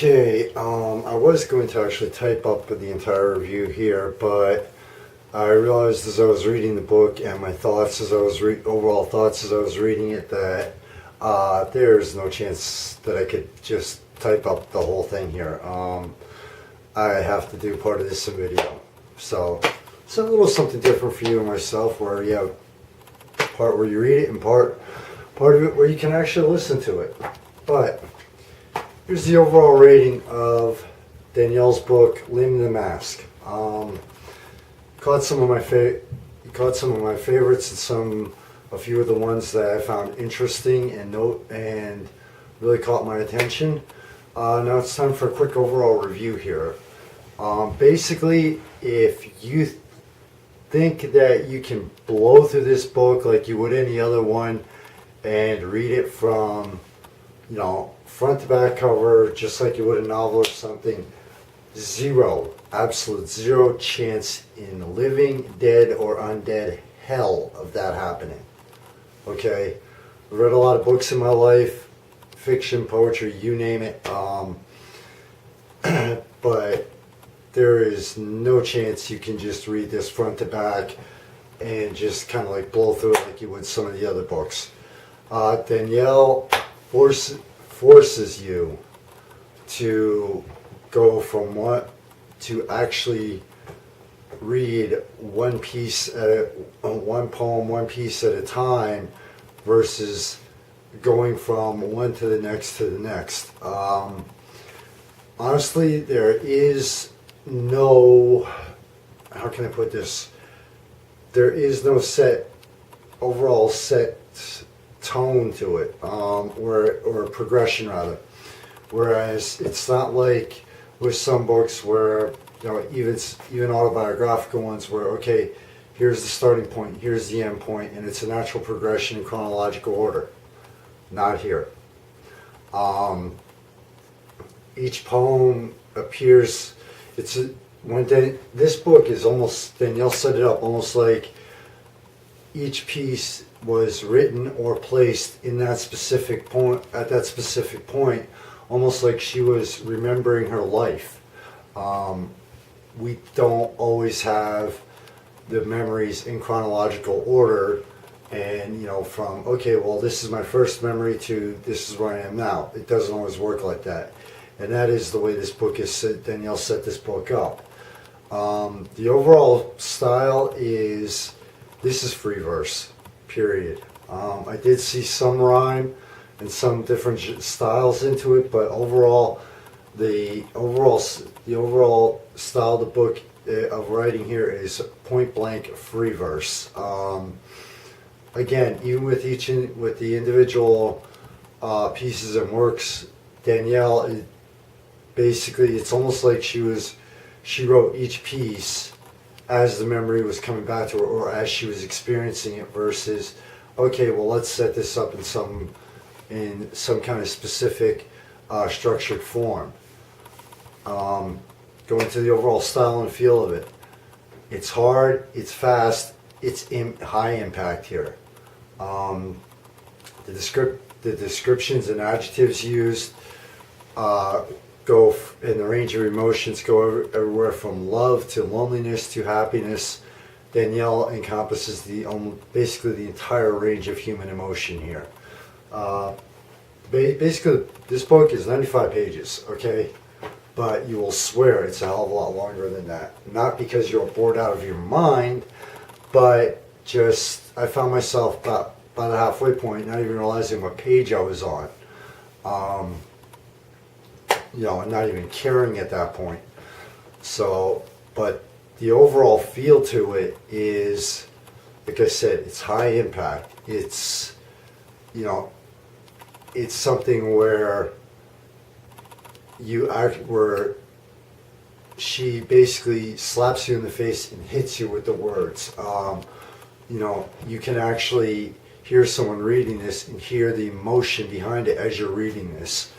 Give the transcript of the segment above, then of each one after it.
Okay, I was going to actually type up the entire review here, but I realized as I was reading the book and my thoughts as I was overall thoughts as I was reading it that there's no chance that I could just type up the whole thing here. I have to do part of this in video, so it's a little something different for you and myself, where you have part where you read it and part of it where you can actually listen to it. But here's the overall rating of Danielle's book, Limn the Mask. Caught some of my favorites and a few of the ones that I found interesting and really caught my attention. Now it's time for a quick overall review here. Basically, if you think that you can blow through this book like you would any other one and read it from, front to back cover, just like you would a novel or something, absolute zero chance in living, dead, or undead hell of that happening. Okay? I've read a lot of books in my life, fiction, poetry, you name it, but there is no chance you can just read this front to back and just kind of like blow through it like you would some of the other books. Danielle forces you to go from to actually read one piece one poem, one piece at a time, versus going from one to the next to the next. Honestly, there is no, how can I put this? There is no overall set tone to it, or progression rather. Whereas it's not like with some books where, even autobiographical ones where, okay, here's the starting point, here's the end point, and it's a natural progression in chronological order. Not here. Each poem appears, this book is almost, Danielle set it up almost like each piece was written or placed in that specific point, at that specific point, almost like she was remembering her life. We don't always have the memories in chronological order, and from, okay, well, this is my first memory to this is where I am now. It doesn't always work like that, and that is the way this book is set. Danielle set this book up. The overall style is, this is free verse, period. I did see some rhyme and some different styles into it, but overall, the overall style of the book of writing here is point blank free verse. Again, even with the individual pieces and works, Danielle, basically, it's almost like she wrote each piece as the memory was coming back to her, or as she was experiencing it, versus, okay, well, let's set this up in some kind of specific structured form. Going to the overall style and feel of it. It's hard, it's fast, it's high impact here. The descriptions and adjectives used go in the range of emotions, go everywhere from love to loneliness to happiness. Danielle encompasses basically the entire range of human emotion here. Basically, this book is 95 pages, okay? But you will swear it's a hell of a lot longer than that. Not because you're bored out of your mind, but just, I found myself about the halfway point, not even realizing what page I was on. And not even caring at that point. So, but the overall feel to it is, like I said, it's high impact. It's, it's something where where she basically slaps you in the face and hits you with the words. You can actually hear someone reading this and hear the emotion behind it as you're reading this.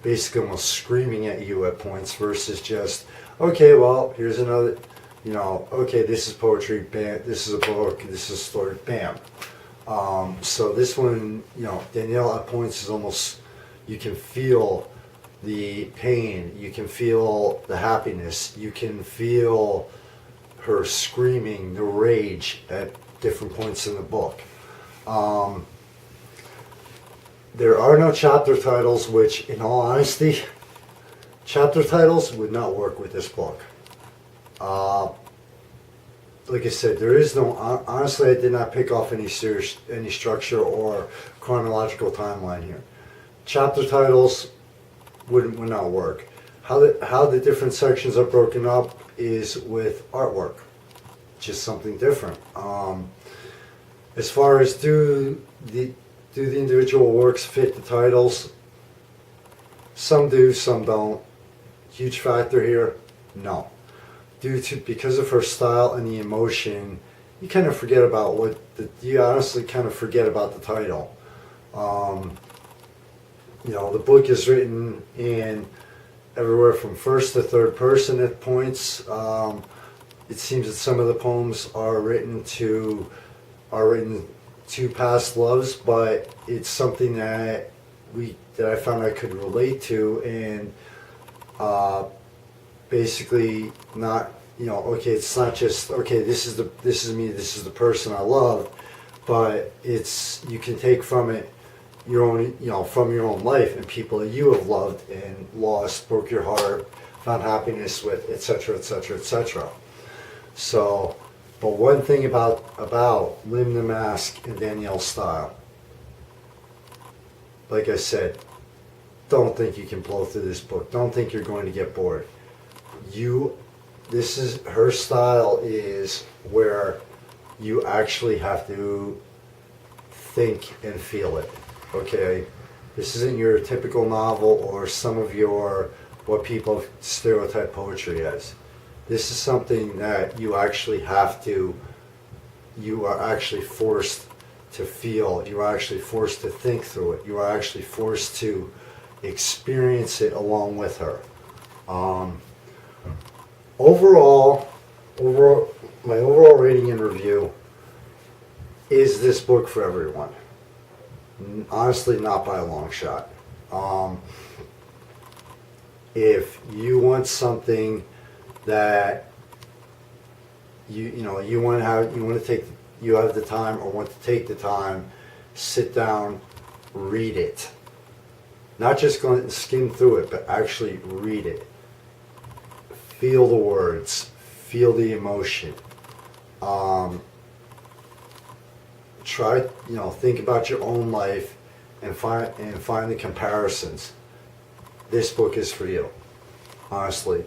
Basically almost screaming at you at points, versus just, okay, well, here's another, okay, this is poetry, bam, this is a book, this is a story, bam. So this one, Danielle at points is almost, you can feel the pain, you can feel the happiness, you can feel her screaming, the rage at different points in the book. There are no chapter titles, which, in all honesty, chapter titles would not work with this book. Like I said, there is no. Honestly, I did not pick off any structure or chronological timeline here. Chapter titles would not work. How the different sections are broken up is with artwork, just something different. As far as do the individual works fit the titles? Some do, some don't. Huge factor here? No. Because of her style and the emotion, you kind of forget about you honestly kind of forget about the title. The book is written in everywhere from first to third person at points. It seems that some of the poems are written to past loves, but it's something that I found I could relate to, and basically not, okay, it's not just, okay, this is me, this is the person I love, but you can take from it your own, from your own life and people that you have loved and lost, broke your heart, found happiness with, etc., etc., etc. So, but one thing about Limn the Mask and Danielle's style, like I said, don't think you can blow through this book. Don't think you're going to get bored. Her style is where you actually have to think and feel it. Okay, this isn't your typical novel or some of what people stereotype poetry as. This is something that you are actually forced to feel. You are actually forced to think through it. You are actually forced to experience it along with her. Overall, my overall rating and review is this book for everyone. Honestly, not by a long shot. If you want something that you have the time or want to take the time, sit down, read it. Not just go and skim through it, but actually read it. Feel the words, feel the emotion. Try, think about your own life and find the comparisons. This book is for you, honestly.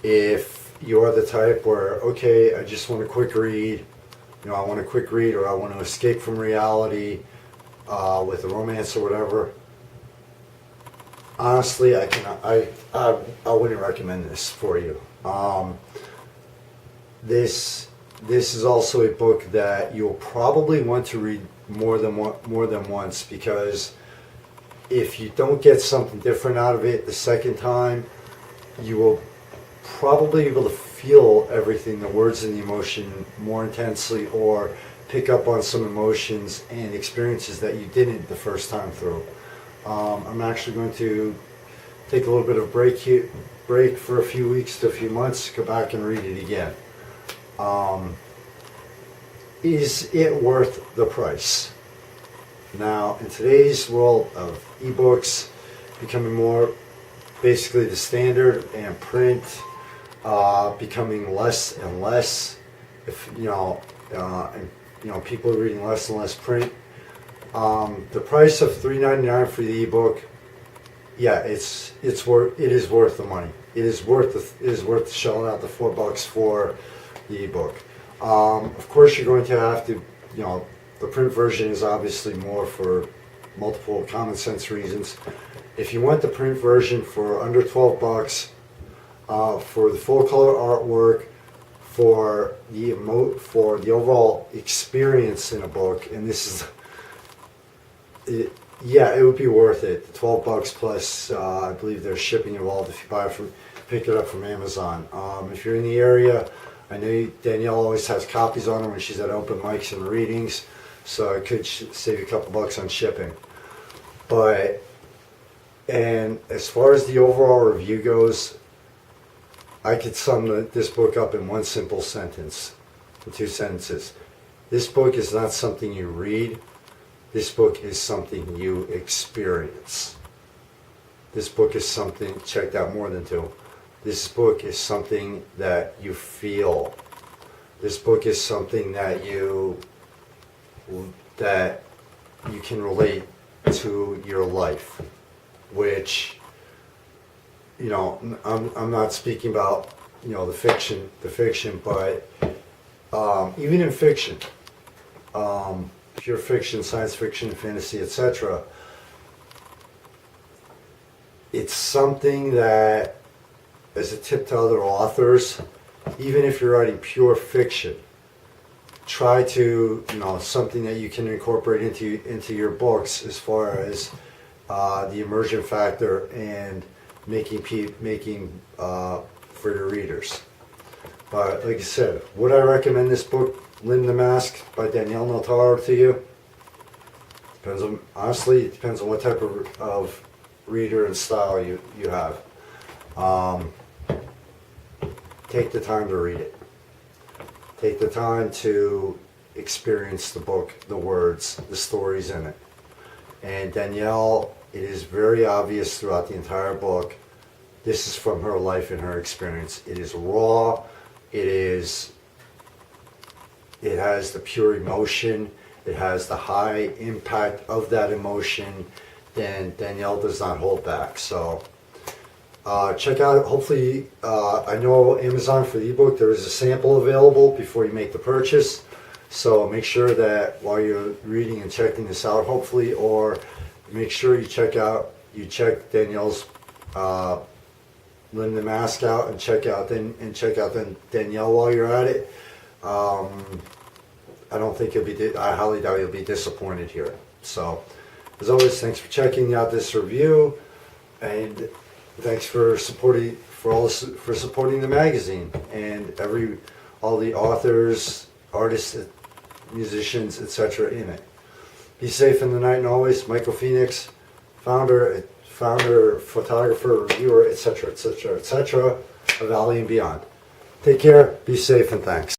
If you're the type where, okay, I just want a quick read, I want a quick read, or I want to escape from reality with a romance or whatever, honestly, I wouldn't recommend this for you. This is also a book that you'll probably want to read more than once, because if you don't get something different out of it the second time, you will probably be able to feel everything, the words and the emotion, more intensely, or pick up on some emotions and experiences that you didn't the first time through. I'm actually going to take a little bit of break for a few weeks to a few months, go back and read it again. Is it worth the price? Now, in today's world of ebooks becoming more basically the standard, and print becoming less and less, people are reading less and less print. The price of $3.99 for the ebook, yeah, it is worth the money. It is worth shelling out the $4 for the ebook. Of course, you're going to have to, the print version is obviously more for multiple common sense reasons. If you want the print version for under $12, for the full color artwork, for the overall experience in a book, and it would be worth it. $12 plus, I believe there's shipping involved if you pick it up from Amazon. If you're in the area, I know Danielle always has copies on her when she's at open mics and readings, so I could save you a couple bucks on shipping. But And as far as the overall review goes, I could sum this book up in one simple sentence, in 2 sentences. This book is not something you read. This book is something you experience. This book is something, checked out more than 2. This book is something that you feel. This book is something that you can relate to your life, which, you know, I'm not speaking about, you know, the fiction, but even in fiction, pure fiction, science fiction, fantasy, etc., it's something that, as a tip to other authors, even if you're writing pure fiction, try to, you know, something that you can incorporate into your books as far as the immersion factor and making for your readers. But like I said, would I recommend this book, Limn the Mask by Danielle Notaro, to you? Depends on, honestly, it depends on what type of reader and style you have. Take the time to read it. Take the time to experience the book, the words, the stories in it. And Danielle, it is very obvious throughout the entire book, this is from her life and her experience. It is raw. It has the pure emotion. It has the high impact of that emotion. Then Danielle does not hold back. So check out, hopefully, I know Amazon for the ebook, there is a sample available before you make the purchase. So make sure that while you're reading and checking this out, hopefully, or make sure you check Danielle's Limn the Mask out and check out Danielle while you're at it. I don't think I highly doubt you'll be disappointed here. So, as always, thanks for checking out this review, and thanks for supporting the magazine and all the authors, artists, musicians, etc. in it. Be safe in the night, and always, Michael Phoenix, founder, photographer, reviewer, etc., etc., etc., of Valley and Beyond. Take care, be safe, and thanks.